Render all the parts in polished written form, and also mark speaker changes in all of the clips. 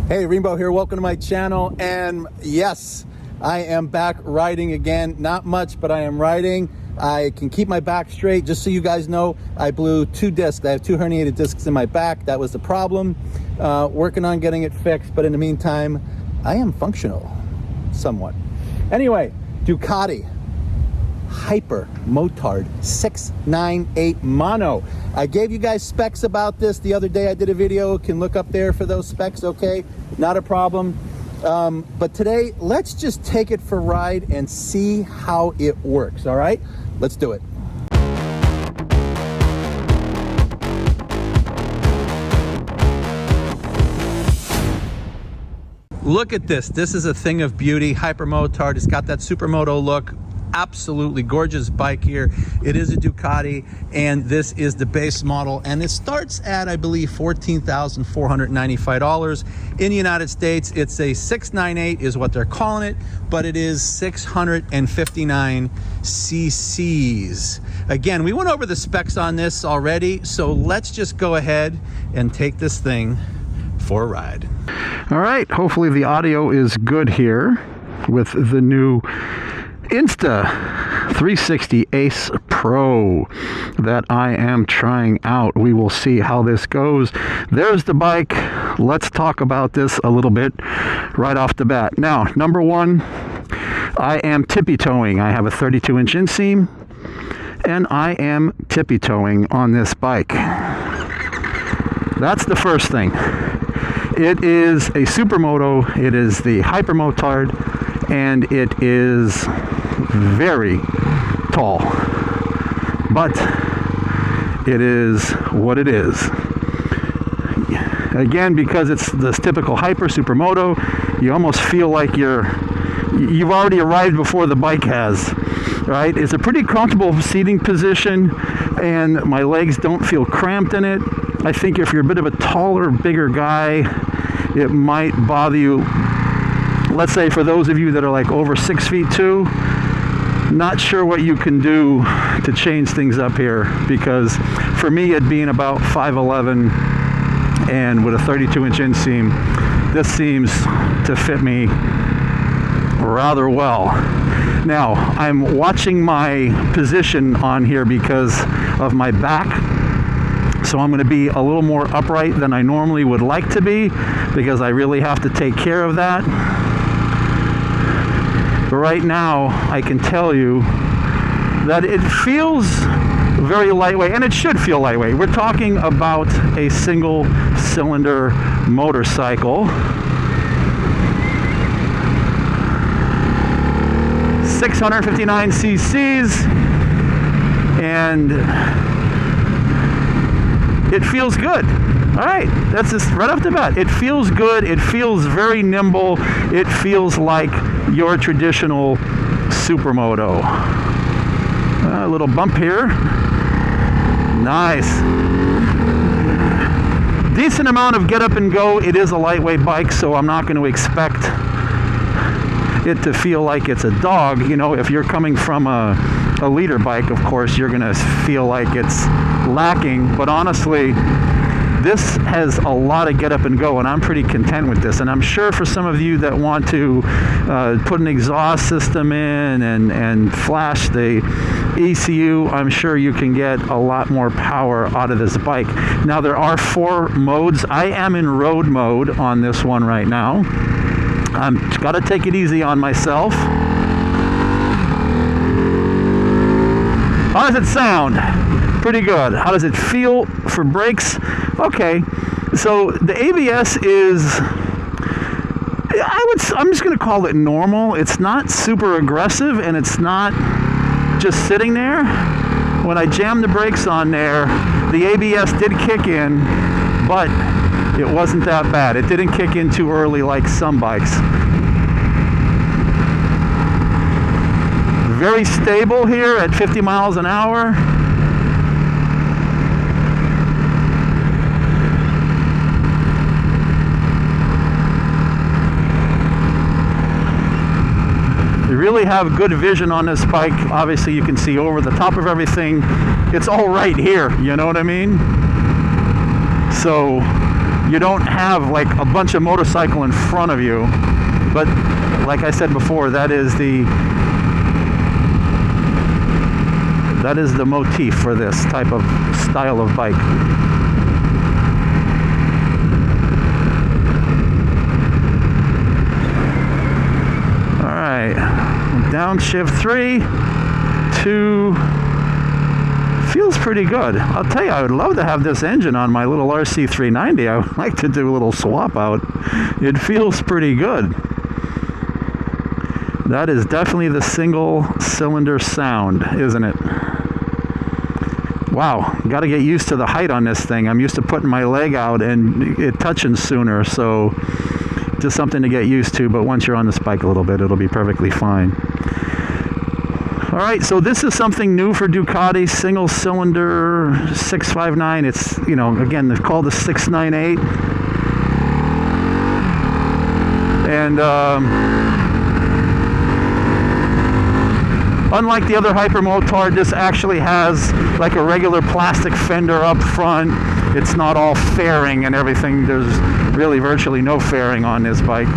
Speaker 1: Hey, Rainbow here, welcome to my channel, and yes, I am back riding again. Not much, but I am riding. I can keep my back straight. Just so you guys know, I blew 2 discs. I have 2 herniated discs in my back. That was the problem. Working on getting it fixed, but in the meantime, I am functional, somewhat. Anyway, Ducati Hypermotard 698 mono. I gave you guys specs about this the other day. I did a video. Can look up there for those specs, okay? Not a problem. But today, let's just take it for a ride and see how it works, all right? Let's do it. Look at this. This is a thing of beauty. Hypermotard. It's got that supermoto look. Absolutely gorgeous bike here. It is a Ducati, and this is the base model, and it starts at, I believe, $14,495 in the United States. It's a 698 is what they're calling it, but it is 659 cc's. Again, we went over the specs on this already, so let's just go ahead and take this thing for a ride.
Speaker 2: All right, hopefully the audio is good here with the new Insta 360 Ace Pro that I am trying out. We will see how this goes. There's the bike. Let's talk about this a little bit right off the bat. Now, number one, I am tippy-toeing. I have a 32-inch inseam, and I am tippy-toeing on this bike. That's the first thing. It is a supermoto. It is the Hypermotard, and it is very tall, but it is what it is. Again, because it's this typical hyper supermoto, you almost feel like you've already arrived before the bike has, right? It's a pretty comfortable seating position, and my legs don't feel cramped in it. I think if you're a bit of a taller, bigger guy, it might bother you. Let's say for those of you that are like over 6'2", not sure what you can do to change things up here, because for me, it being about 5'11" and with a 32-inch inseam, this seems to fit me rather well. Now, I'm watching my position on here because of my back, so I'm going to be a little more upright than I normally would like to be, because I really have to take care of that. But right now, I can tell you that it feels very lightweight, and it should feel lightweight. We're talking about a single-cylinder motorcycle. 659 cc's, and it feels good. All right, that's just right off the bat. It feels good. It feels very nimble. It feels like your traditional supermoto. A little bump here. Nice. Decent amount of get up and go. It is a lightweight bike, so I'm not going to expect it to feel like it's a dog. You know, if you're coming from a leader bike, of course, you're going to feel like it's lacking. But honestly, this has a lot of get up and go, and I'm pretty content with this. And I'm sure for some of you that want to put an exhaust system in and flash the ECU, I'm sure you can get a lot more power out of this bike. Now, there are 4 modes. I am in road mode on this one right now. I've got to take it easy on myself. How does it sound? Pretty good. How does it feel for brakes? Okay, so the ABS is, I'm just going to call it normal. It's not super aggressive, and it's not just sitting there. When I jammed the brakes on there, the ABS did kick in, but it wasn't that bad. It didn't kick in too early like some bikes. Very stable here at 50 miles an hour. You really have good vision on this bike. Obviously, you can see over the top of everything. It's all right here, you know what I mean? So you don't have like a bunch of motorcycle in front of you. But like I said before, that is the motif for this type of style of bike. All right, downshift 3, 2. Feels pretty good. I'll tell you, I would love to have this engine on my little RC390. I would like to do a little swap out. It feels pretty good. That is definitely the single cylinder sound, isn't it? Wow, got to get used to the height on this thing. I'm used to putting my leg out and it touching sooner, so just something to get used to, but once you're on this bike a little bit, it'll be perfectly fine. All right, so this is something new for Ducati, single cylinder 659. It's, you know, again, they're called the 698. And unlike the other Hypermotard, this actually has like a regular plastic fender up front. It's not all fairing and everything. There's really virtually no fairing on this bike.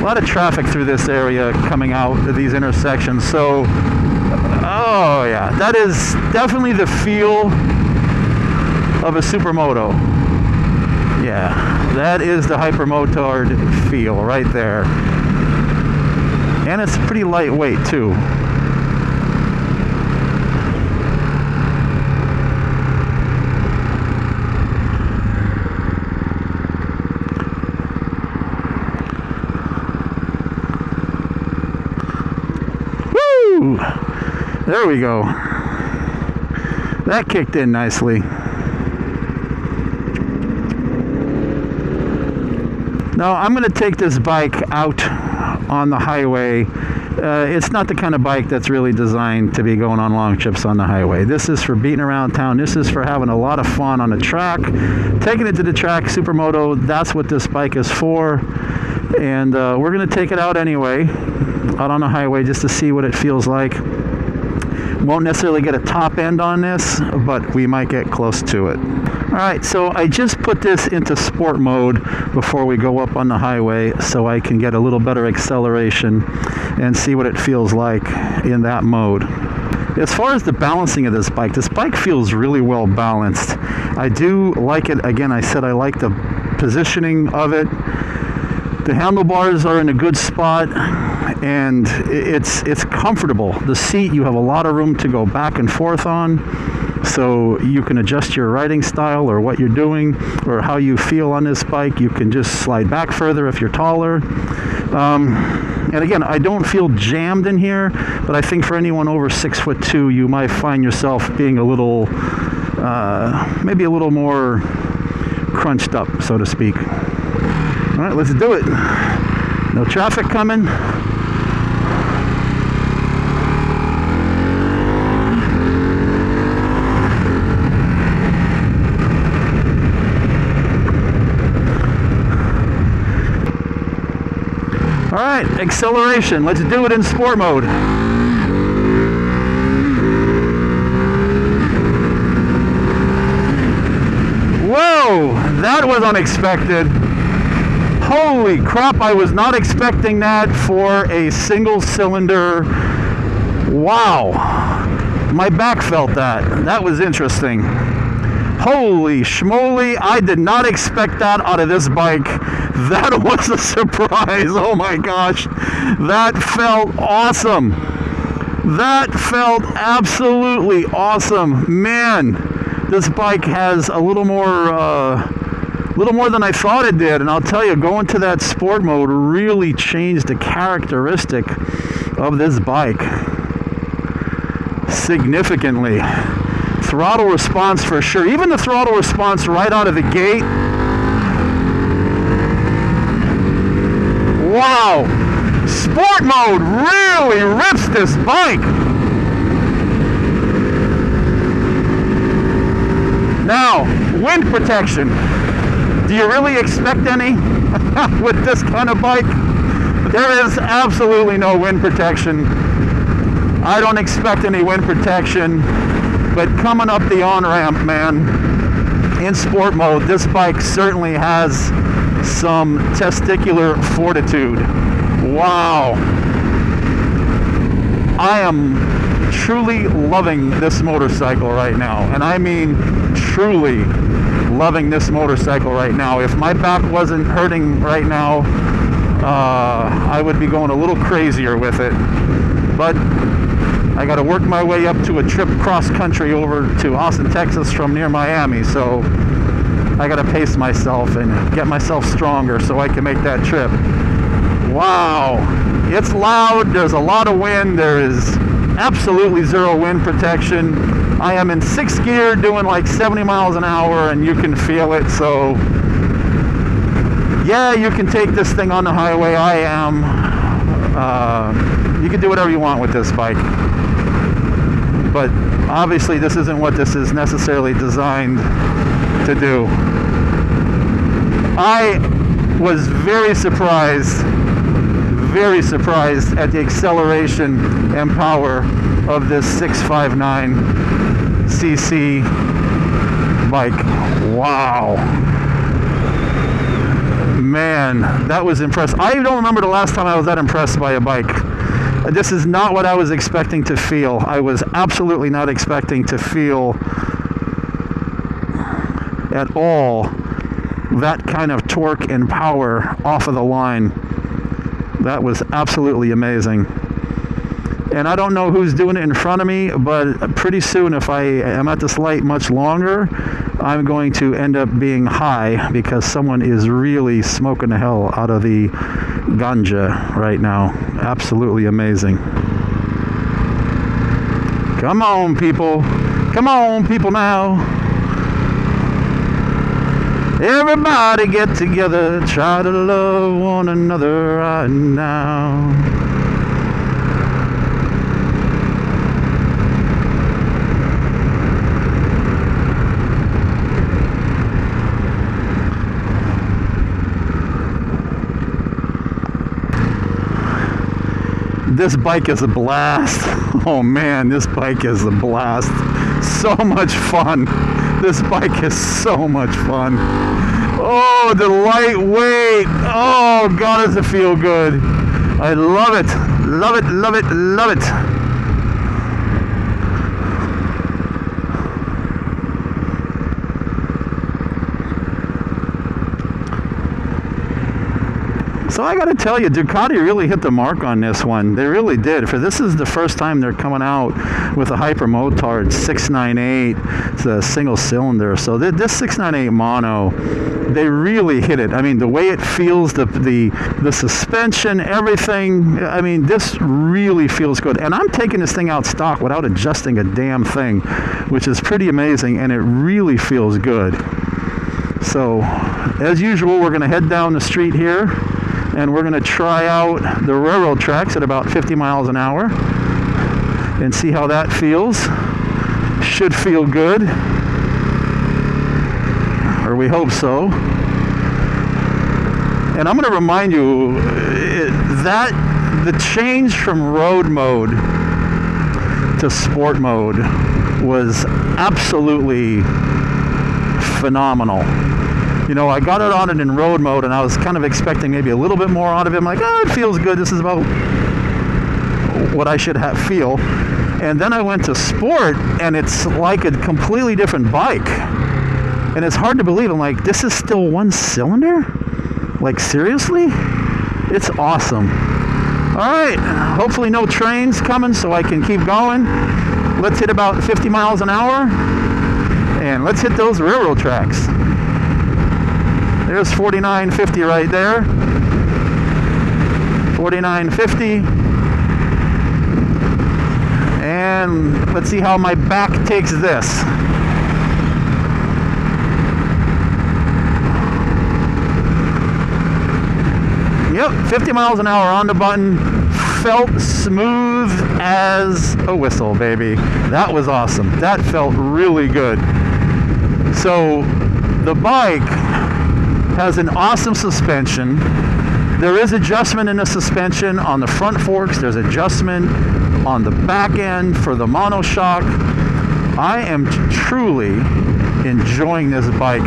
Speaker 2: A lot of traffic through this area coming out of these intersections. So, oh yeah, that is definitely the feel of a supermoto. Yeah, that is the Hypermotard feel right there. And it's pretty lightweight too. Woo! There we go. That kicked in nicely. Now I'm going to take this bike out on the highway. It's not the kind of bike that's really designed to be going on long trips on the highway. This is for beating around town. This is for having a lot of fun on the track. Taking it to the track, supermoto, that's what this bike is for. And we're going to take it out anyway, out on the highway, just to see what it feels like. Won't necessarily get a top end on this, but we might get close to it. Alright, so I just put this into sport mode before we go up on the highway so I can get a little better acceleration and see what it feels like in that mode. As far as the balancing of this bike feels really well balanced. I do like it. Again, I said I like the positioning of it. The handlebars are in a good spot and it's comfortable. The seat, you have a lot of room to go back and forth on. So you can adjust your riding style or what you're doing or how you feel on this bike. You can just slide back further if you're taller. And again, I don't feel jammed in here, but I think for anyone over 6'2", you might find yourself being a little, maybe a little more crunched up, so to speak. All right, let's do it. No traffic coming. All right, acceleration. Let's do it in sport mode. Whoa, that was unexpected. Holy crap, I was not expecting that for a single cylinder. Wow, my back felt that. That was interesting. Holy schmoly, I did not expect that out of this bike. That was a surprise. Oh my gosh, that felt awesome. That felt absolutely awesome. Man, this bike has a little more than I thought it did. And I'll tell you, going to that sport mode really changed the characteristic of this bike significantly. Throttle response for sure. Even the throttle response right out of the gate. Wow! Sport mode really rips this bike. Now, wind protection. Do you really expect any with this kind of bike? There is absolutely no wind protection. I don't expect any wind protection. But coming up the on-ramp, man, in sport mode, this bike certainly has some testicular fortitude. Wow. I am truly loving this motorcycle right now. And I mean truly loving this motorcycle right now. If my back wasn't hurting right now, I would be going a little crazier with it. But I got to work my way up to a trip cross country over to Austin, Texas from near Miami. So I got to pace myself and get myself stronger so I can make that trip. Wow. It's loud. There's a lot of wind. There is absolutely zero wind protection. I am in 6th gear doing like 70 miles an hour and you can feel it. So yeah, you can take this thing on the highway. I am. You can do whatever you want with this bike. But obviously this isn't what this is necessarily designed to do. I was very surprised at the acceleration and power of this 659cc bike. Wow. Man, that was impressive. I don't remember the last time I was that impressed by a bike. This is not what I was expecting to feel. I was absolutely not expecting to feel at all that kind of torque and power off of the line. That was absolutely amazing. And I don't know who's doing it in front of me, but pretty soon if I am at this light much longer, I'm going to end up being high because someone is really smoking the hell out of the ganja right now. Absolutely amazing. Come on, people. Come on, people now. Everybody get together, try to love one another right now. This bike is a blast. Oh man, this bike is a blast. So much fun. This bike is so much fun. Oh, the lightweight. Oh, God, does it feel good. I love it. Love it, love it, love it. So I got to tell you, Ducati really hit the mark on this one. They really did. For this is the first time they're coming out with a Hypermotard 698. It's a single cylinder. So this 698 mono, they really hit it. I mean, the way it feels, the suspension, everything. I mean, this really feels good. And I'm taking this thing out stock without adjusting a damn thing, which is pretty amazing. And it really feels good. So, as usual, we're going to head down the street here. And we're going to try out the railroad tracks at about 50 miles an hour and see how that feels. Should feel good, or we hope so. And I'm going to remind you that the change from road mode to sport mode was absolutely phenomenal. You know, I got it on it in road mode, and I was kind of expecting maybe a little bit more out of it. I'm like, oh, it feels good. This is about what I should feel. And then I went to sport, and it's like a completely different bike. And it's hard to believe. I'm like, this is still one cylinder? Like, seriously? It's awesome. All right. Hopefully no trains coming so I can keep going. Let's hit about 50 miles an hour, and let's hit those railroad tracks. There's 4950 right there. 4950. And let's see how my back takes this. Yep, 50 miles an hour on the button. Felt smooth as a whistle, baby. That was awesome. That felt really good. So the bike has an awesome suspension. There is adjustment in the suspension on the front forks. There's adjustment on the back end for the monoshock. I am truly enjoying this bike.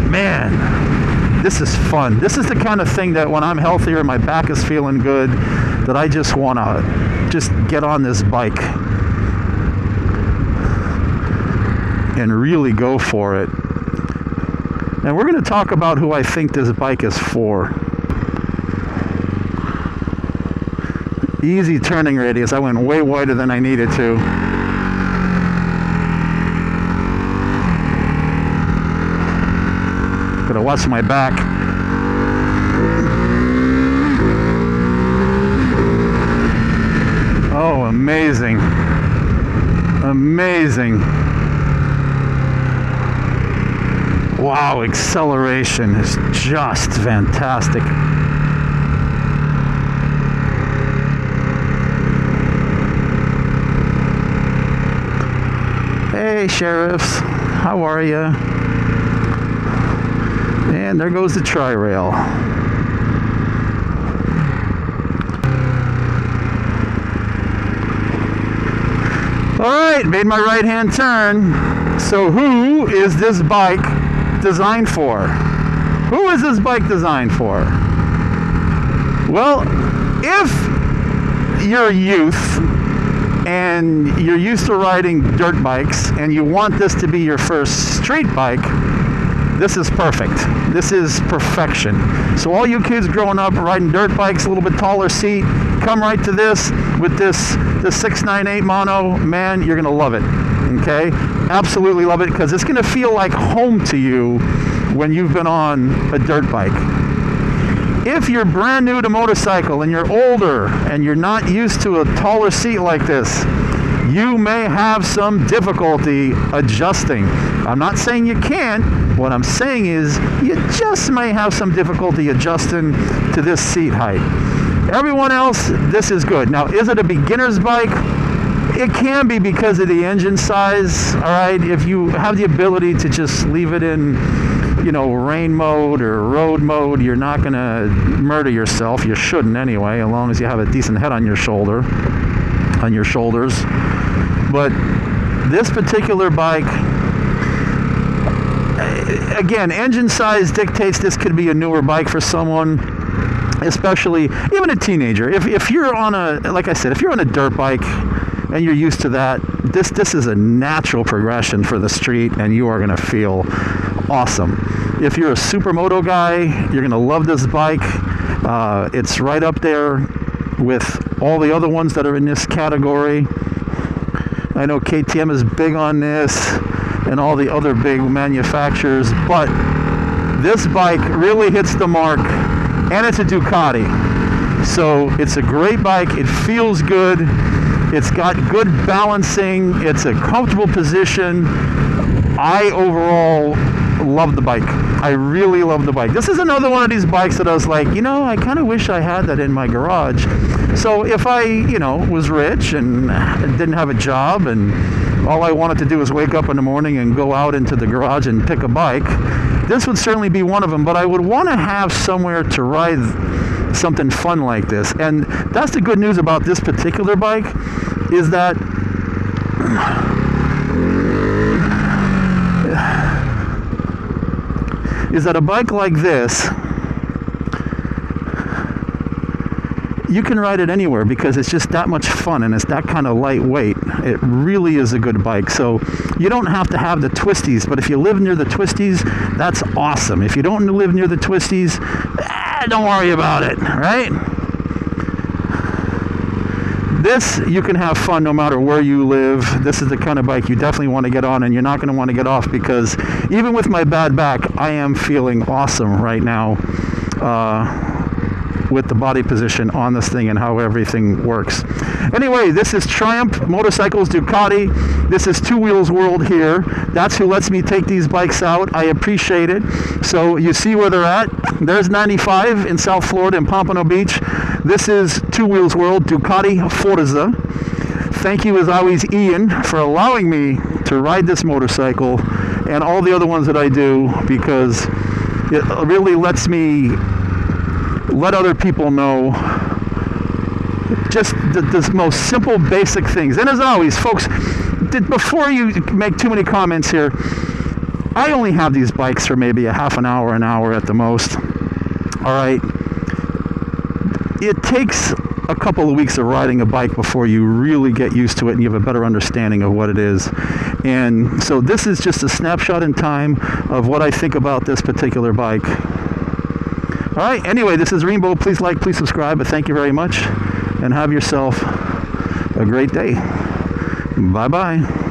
Speaker 2: Man, this is fun. This is the kind of thing that when I'm healthier and my back is feeling good, that I just want to just get on this bike and really go for it. And we're going to talk about who I think this bike is for. Easy turning radius. I went way wider than I needed to. Gotta watch my back. Oh, amazing. Amazing. Wow, acceleration is just fantastic. Hey, sheriffs, how are you? And there goes the tri-rail. All right, made my right-hand turn. So who is this bike designed for? Who is this bike designed for? Well, if you're a youth and you're used to riding dirt bikes and you want this to be your first street bike, this is perfect. This is perfection. So all you kids growing up riding dirt bikes, a little bit taller seat, come right to this with the 698 mono. Man, you're gonna love it. Okay, absolutely love it, because it's gonna feel like home to you when you've been on a dirt bike. If you're brand new to motorcycle and you're older and you're not used to a taller seat like this, you may have some difficulty adjusting. I'm not saying you can't. What I'm saying is you just may have some difficulty adjusting to this seat height. Everyone else, this is good. Now, is it a beginner's bike? It can be because of the engine size, all right? If you have the ability to just leave it in, you know, rain mode or road mode, you're not gonna murder yourself. You shouldn't anyway, as long as you have a decent head on your shoulders. But this particular bike, again, engine size dictates this could be a newer bike for someone, especially even a teenager. If you're on a, like I said, if you're on a dirt bike and you're used to that, this is a natural progression for the street, and you are going to feel awesome. If you're a supermoto guy, you're going to love this bike. It's right up there with all the other ones that are in this category. I know KTM is big on this and all the other big manufacturers, but this bike really hits the mark, and it's a Ducati. So it's a great bike. It feels good. It's got good balancing. It's a comfortable position. I overall love the bike. I really love the bike. This is another one of these bikes that I was like, you know, I kind of wish I had that in my garage. So if I, you know, was rich and didn't have a job and all I wanted to do was wake up in the morning and go out into the garage and pick a bike, this would certainly be one of them. But I would want to have somewhere to ride something fun like this. And that's the good news about this particular bike, is that a bike like this, you can ride it anywhere because it's just that much fun and it's that kind of lightweight. It really is a good bike. So you don't have to have the twisties, but if you live near the twisties, that's awesome. If you don't live near the twisties, don't worry about it, right? This, you can have fun no matter where you live. This is the kind of bike you definitely want to get on, and you're not going to want to get off, because even with my bad back, I am feeling awesome right now with the body position on this thing and how everything works. Anyway, this is Triumph Motorcycles Ducati. This is Two Wheels World here. That's who lets me take these bikes out. I appreciate it. So you see where they're at. There's 95 in South Florida in Pompano Beach. This is Two Wheels World Ducati Forza. Thank you as always, Ian, for allowing me to ride this motorcycle and all the other ones that I do, because it really lets me let other people know just the most simple, basic things. And as always, folks, before you make too many comments here, I only have these bikes for maybe a half an hour at the most. All right. It takes a couple of weeks of riding a bike before you really get used to it and you have a better understanding of what it is. And so this is just a snapshot in time of what I think about this particular bike. All right, anyway, this is Rainbow. Please like, please subscribe, but thank you very much, and have yourself a great day. Bye-bye.